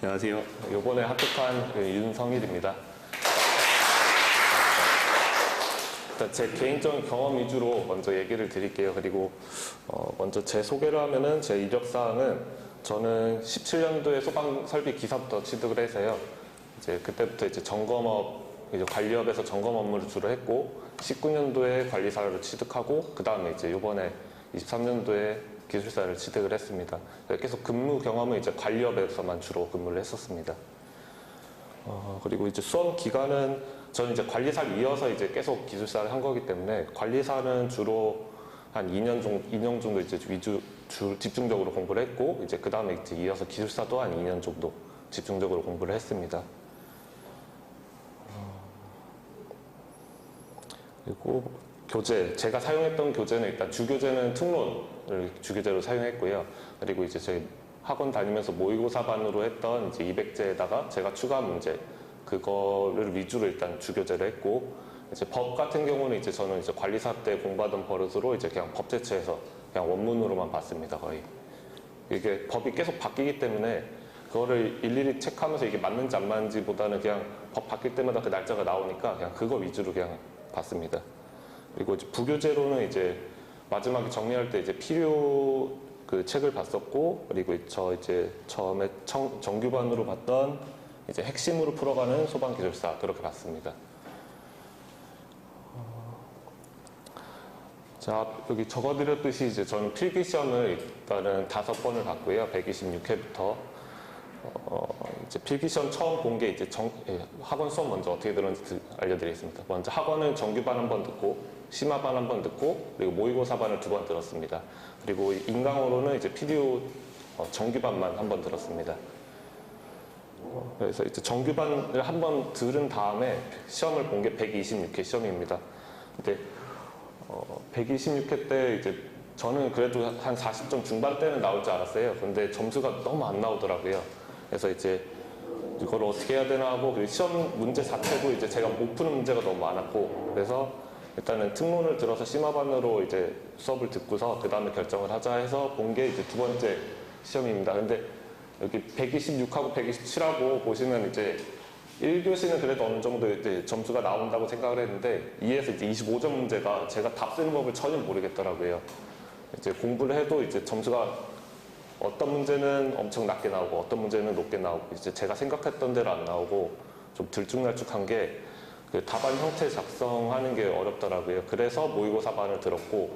안녕하세요. 이번에 합격한 윤성일입니다. 일단 제 개인적인 경험 위주로 먼저 얘기를 드릴게요. 그리고 먼저 제 소개를 하면은 제 이력사항은 저는 17년도에 소방 설비 기사부터 취득을 해서요. 이제 그때부터 이제 점검업, 이제 관리업에서 점검 업무를 주로 했고 19년도에 관리사를 취득하고 그 다음에 이제 이번에 23년도에 기술사를 취득을 했습니다. 계속 근무 경험은 이제 관리업에서만 주로 근무를 했었습니다. 그리고 이제 수험 기간은 저는 이제 관리사를 이어서 이제 계속 기술사를 한 거기 때문에 관리사는 주로 한 2년 정도 이제 집중적으로 공부를 했고 이제 그 다음에 이제 이어서 기술사도 한 2년 정도 집중적으로 공부를 했습니다. 그리고 교재, 제가 사용했던 교재는 일단 주교재는 특론을 주교재로 사용했고요. 그리고 이제 저희 학원 다니면서 모의고사반으로 했던 이제 200제에다가 제가 추가한 문제, 그거를 위주로 일단 주교재를 했고, 이제 법 같은 경우는 이제 저는 이제 관리사 때 공부하던 버릇으로 이제 그냥 법제처에서 그냥 원문으로만 봤습니다, 거의. 이게 법이 계속 바뀌기 때문에 그거를 일일이 체크하면서 이게 맞는지 안 맞는지보다는 그냥 법 바뀔 때마다 그 날짜가 나오니까 그냥 그거 위주로 그냥 봤습니다. 그리고 이제 부교재로는 이제 마지막에 정리할 때 이제 필요 그 책을 봤었고, 그리고 저 이제 처음에 정규반으로 봤던 이제 핵심으로 풀어가는 소방기술사 그렇게 봤습니다. 자, 여기 적어드렸듯이 이제 저는 필기시험을 일단은 5번을 봤고요. 126회부터. 이제 필기시험 처음 본 게 이제 학원 수업 먼저 어떻게 들었는지 알려드리겠습니다. 먼저 학원은 정규반 한 번 듣고, 심화반 한 번 듣고, 그리고 모의고사반을 2번 들었습니다. 그리고 인강으로는 이제 PDO 정규반만 한 번 들었습니다. 그래서 이제 정규반을 한 번 들은 다음에 시험을 본 게 126회 시험입니다. 근데 126회 때 이제 저는 그래도 한 40점 중반대는 나올 줄 알았어요. 근데 점수가 너무 안 나오더라고요. 그래서 이제 이걸 어떻게 해야 되나 하고, 그리고 시험 문제 자체도 이제 제가 못 푸는 문제가 너무 많았고, 그래서 일단은 특론을 들어서 심화반으로 이제 수업을 듣고서 그 다음에 결정을 하자 해서 본 게 이제 2번째 시험입니다. 근데 여기 126하고 127하고 보시면 이제 1교시는 그래도 어느 정도 이제 점수가 나온다고 생각을 했는데 2에서 이제 25점 문제가 제가 답 쓰는 법을 전혀 모르겠더라고요. 이제 공부를 해도 이제 점수가 어떤 문제는 엄청 낮게 나오고 어떤 문제는 높게 나오고 이제 제가 생각했던 대로 안 나오고 좀 들쭉날쭉한 게 그 답안 형태 작성하는 게 어렵더라고요. 그래서 모의고사반을 들었고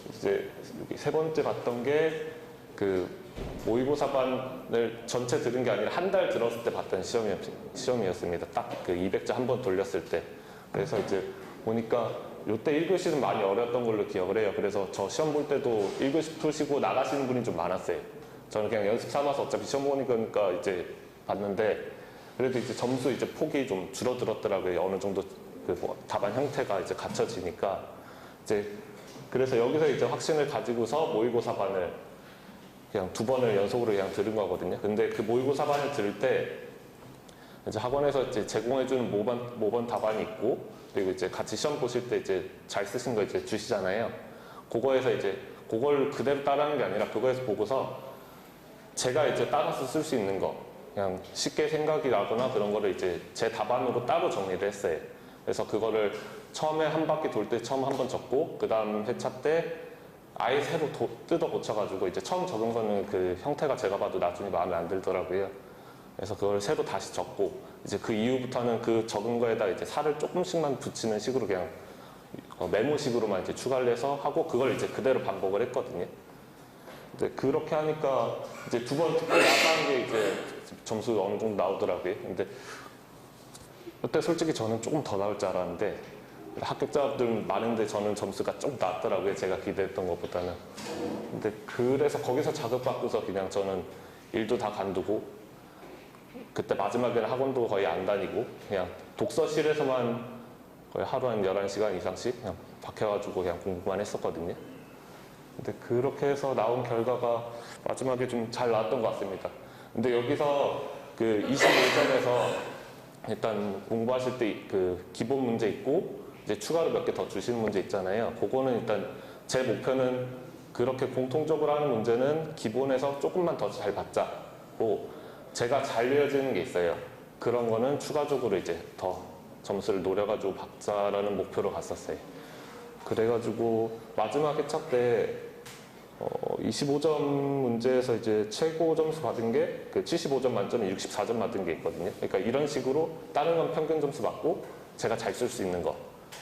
이제 여기 3번째 봤던 게 그 모의고사반을 전체 들은 게 아니라 한 달 들었을 때 봤던 시험이었습니다. 딱 그 200자 한 번 돌렸을 때. 그래서 이제 보니까 요때 1교시는 많이 어려웠던 걸로 기억을 해요. 그래서 저 시험 볼 때도 1교시 푸시고 나가시는 분이 좀 많았어요. 저는 그냥 연습 삼아서 어차피 시험 보니까 이제 봤는데 그래도 이제 점수 이제 폭이 좀 줄어들었더라고요. 어느 정도 그 답안 형태가 이제 갖춰지니까 이제 그래서 여기서 이제 확신을 가지고서 모의고사반을 그냥 2번을 연속으로 그냥 들은 거거든요. 근데 그 모의고사반을 들을 때 이제 학원에서 이제 제공해주는 모번 답안이 있고, 그리고 이제 같이 시험 보실 때 이제 잘 쓰신 거 이제 주시잖아요. 그거에서 이제 그걸 그대로 따라하는 게 아니라 그거에서 보고서 제가 이제 따라서 쓸 수 있는 거, 그냥 쉽게 생각이 나거나 그런 거를 이제 제 답안으로 따로 정리를 했어요. 그래서 그거를 처음에 한 바퀴 돌 때 처음 한번 적고, 그 다음 회차 때 아예 새로 뜯어 고쳐가지고 이제 처음 적은 거는 그 형태가 제가 봐도 나중에 마음에 안 들더라고요. 그래서 그걸 새로 다시 적고 이제 그 이후부터는 그 적은 거에다 이제 살을 조금씩만 붙이는 식으로 그냥 메모식으로만 이제 추가를 해서 하고 그걸 이제 그대로 반복을 했거든요. 근데 그렇게 하니까 이제 2번 듣고 나가는 게 이제 점수 어느 정도 나오더라고요. 근데 그때 솔직히 저는 조금 더 나올 줄 알았는데 합격자들 많은데 저는 점수가 좀 낮더라고요. 제가 기대했던 것보다는. 근데 그래서 거기서 자극받고서 그냥 저는 일도 다 간두고 그때 마지막에는 학원도 거의 안 다니고 그냥 독서실에서만 거의 하루 한 11시간 이상씩 그냥 박혀가지고 그냥 공부만 했었거든요. 근데 그렇게 해서 나온 결과가 마지막에 좀 잘 나왔던 것 같습니다. 근데 여기서 그 25점에서 일단 공부하실 때 그 기본 문제 있고 이제 추가로 몇 개 더 주시는 문제 있잖아요. 그거는 일단 제 목표는 그렇게 공통적으로 하는 문제는 기본에서 조금만 더 잘 받자고 제가 잘 이어지는 게 있어요. 그런 거는 추가적으로 이제 더 점수를 노려가지고 받자라는 목표로 갔었어요. 그래가지고 마지막 회차 때 25점 문제에서 이제 최고 점수 받은 게 그 75점 만점에 64점 받은 게 있거든요. 그러니까 이런 식으로 다른 건 평균 점수 받고 제가 잘 쓸 수 있는 거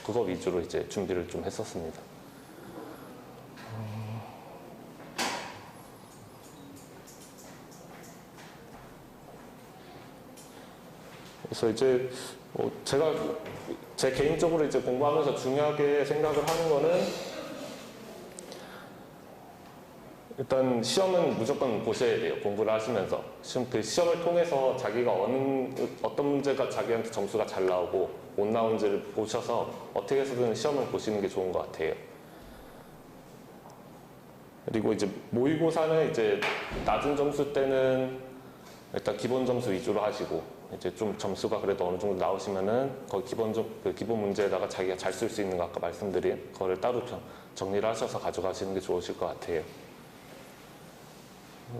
그거 위주로 이제 준비를 좀 했었습니다. 그래서 이제 제가 제 개인적으로 이제 공부하면서 중요하게 생각을 하는 거는 일단 시험은 무조건 보셔야 돼요. 공부를 하시면서 그 시험을 통해서 자기가 어떤 문제가 자기한테 점수가 잘 나오고 못 나오는지를 보셔서 어떻게 해서든 시험을 보시는 게 좋은 것 같아요. 그리고 이제 모의고사는 이제 낮은 점수 때는 일단 기본 점수 위주로 하시고 이제 좀 점수가 그래도 어느 정도 나오시면은 거기 기본 문제에다가 자기가 잘 쓸 수 있는 거 아까 말씀드린 그거를 따로 정리를 하셔서 가져가시는 게 좋으실 것 같아요.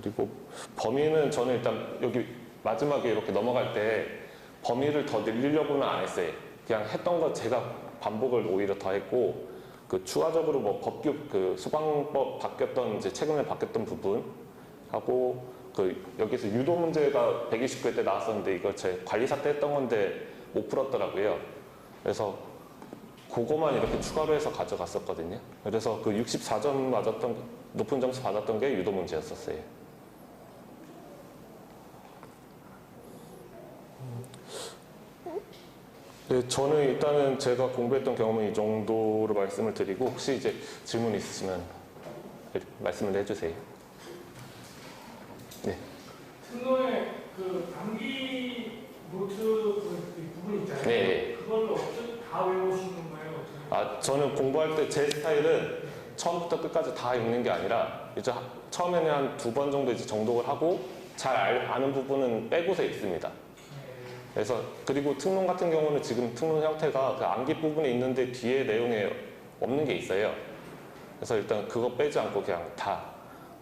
그리고 범위는 저는 일단 여기 마지막에 이렇게 넘어갈 때 범위를 더 늘리려고는 안 했어요. 그냥 했던 거 제가 반복을 오히려 더 했고 그 추가적으로 뭐 법규 그 수강법 바뀌었던 이제 최근에 바뀌었던 부분 하고 그 여기서 유도 문제가 129회 때 나왔었는데 이거 제 관리사 때 했던 건데 못 풀었더라고요. 그래서 그거만 이렇게 추가로 해서 가져갔었거든요. 그래서 그 64점 맞았던 높은 점수 받았던 게 유도 문제였었어요. 네, 저는 일단은 제가 공부했던 경험은 이 정도로 말씀을 드리고 혹시 이제 질문 있으시면 말씀을 해주세요. 네. 승로의 그 암기 노트 그 부분 있잖아요. 네. 그걸 어떻게 다 외우시는 건가요? 어떻게? 저는 공부할 때 제 스타일은 처음부터 끝까지 다 읽는 게 아니라 이제 처음에는 한 2번 정도 이제 정독을 하고 잘 아는 부분은 빼고서 읽습니다. 그래서 그리고 특론 같은 경우는 지금 특론 형태가 그 암기 부분에 있는데 뒤에 내용에 없는 게 있어요. 그래서 일단 그거 빼지 않고 그냥 다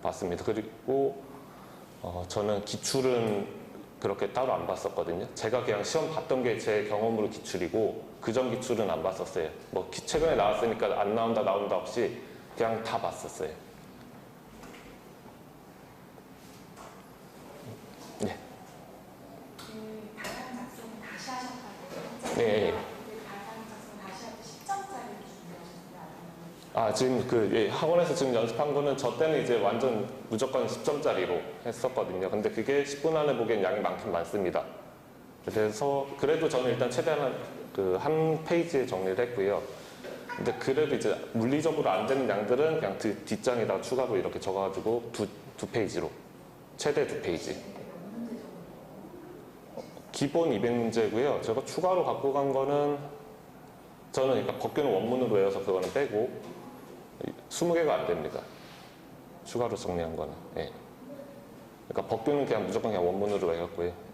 봤습니다. 그리고 저는 기출은 그렇게 따로 안 봤었거든요. 제가 그냥 시험 봤던 게 제 경험으로 기출이고 그전 기출은 안 봤었어요. 뭐 최근에 나왔으니까 안 나온다 나온다 없이 그냥 다 봤었어요. 네. 그 발간 작성 다시 하셨다고 네. 그 발간 작성 다시 할 때 10점짜리 준비하셨어요? 지금 학원에서 지금 연습한 거는 저 때는 이제 완전 무조건 10점짜리로 했었거든요. 근데 그게 10분 안에 보기엔 양이 많긴 많습니다. 그래서 그래도 저는 일단 최대한 한 페이지에 정리를 했고요. 근데 그래도 이제 물리적으로 안 되는 양들은 그냥 뒷장에다가 추가로 이렇게 적어가지고 두 페이지로 최대 2페이지. 기본 200문제고요. 제가 추가로 갖고 간 거는 저는 그러니까 법규는 원문으로 외워서 그거는 빼고 20개가 안 됩니다. 추가로 정리한 거는. 예. 그러니까 법규는 그냥 무조건 그냥 원문으로 외웠고요.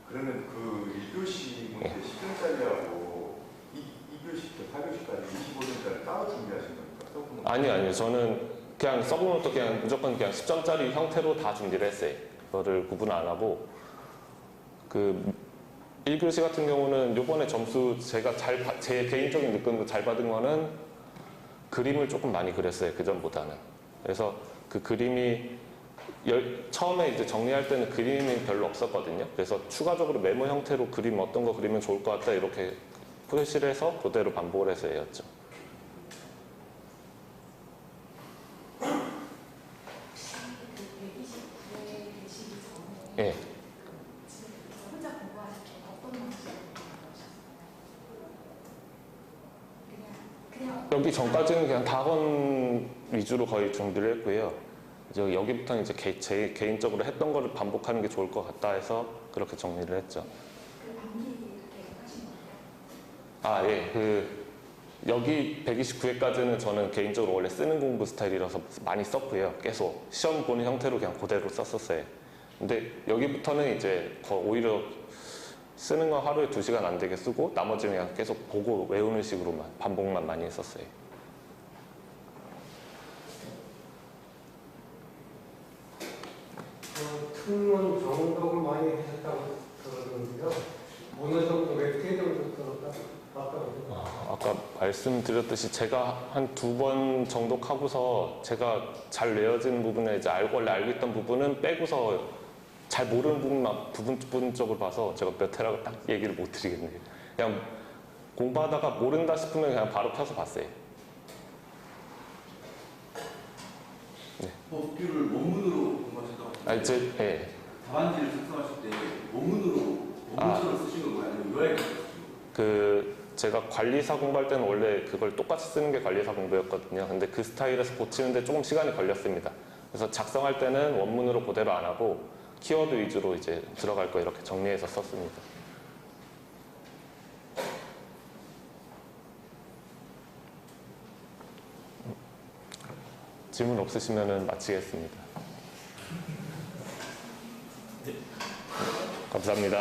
그러면 그 1교시 문제 10점짜리하고 2교시, 4교시까지 25점짜리 따로 준비하신 겁니까? 아니요. 저는 그냥 서브노트 그냥 무조건 그냥 10점짜리 형태로 다 준비를 했어요. 그거를 구분 안 하고 그 1교시 같은 경우는 요번에 점수 제가 제 개인적인 느낌으로 잘 받은 거는 그림을 조금 많이 그렸어요. 그전보다는. 그래서 그 그림이 처음에 이제 정리할 때는 그림이 별로 없었거든요. 그래서 추가적으로 메모 형태로 그림 어떤 거 그리면 좋을 것 같다 이렇게 표시를 해서 그대로 반복을 해서 외웠죠. 혹시 그 129회 계시기 전에 예. 지금 혼자 공부하실 때 어떤 방식으로 공부하셨어요? 그냥 여기 전까지는 그냥 학원 위주로 거의 준비를 했고요. 이제 여기부터는 이제 제 개인적으로 했던 거를 반복하는 게 좋을 것 같다 해서 그렇게 정리를 했죠. 그 암기 그렇게 하신 거예요? 예. 여기 129회까지는 저는 개인적으로 원래 쓰는 공부 스타일이라서 많이 썼고요. 계속 시험 보는 형태로 그냥 그대로 썼었어요. 근데 여기부터는 이제 오히려 쓰는 건 하루에 2시간 안 되게 쓰고 나머지는 그냥 계속 보고 외우는 식으로만 반복만 많이 했었어요. 특론 정독을 많이 하셨다고 들었는데요. 어느 정도 몇 개 정도 들었다고 아까 말씀드렸듯이 제가 한 2번 정독하고서 제가 잘 내어진 부분에 이제 원래 알고 있던 부분은 빼고서 잘 모르는 부분 쪽을 봐서 제가 몇 회라고 딱 얘기를 못 드리겠네요. 그냥 공부하다가 모른다 싶으면 그냥 바로 펴서 봤어요. 법규를 원문으로 공부하셨다고 하셨는데 이제 예. 답안지를 작성하실 때 원문처럼 쓰신 건가요? 아니면 요약을 쓰신 건가요? 제가 관리사 공부할 때는 원래 그걸 똑같이 쓰는 게 관리사 공부였거든요. 근데 그 스타일에서 고치는데 조금 시간이 걸렸습니다. 그래서 작성할 때는 원문으로 그대로 안 하고 키워드 위주로 이제 들어갈 거 이렇게 정리해서 썼습니다. 질문 없으시면 마치겠습니다. 감사합니다.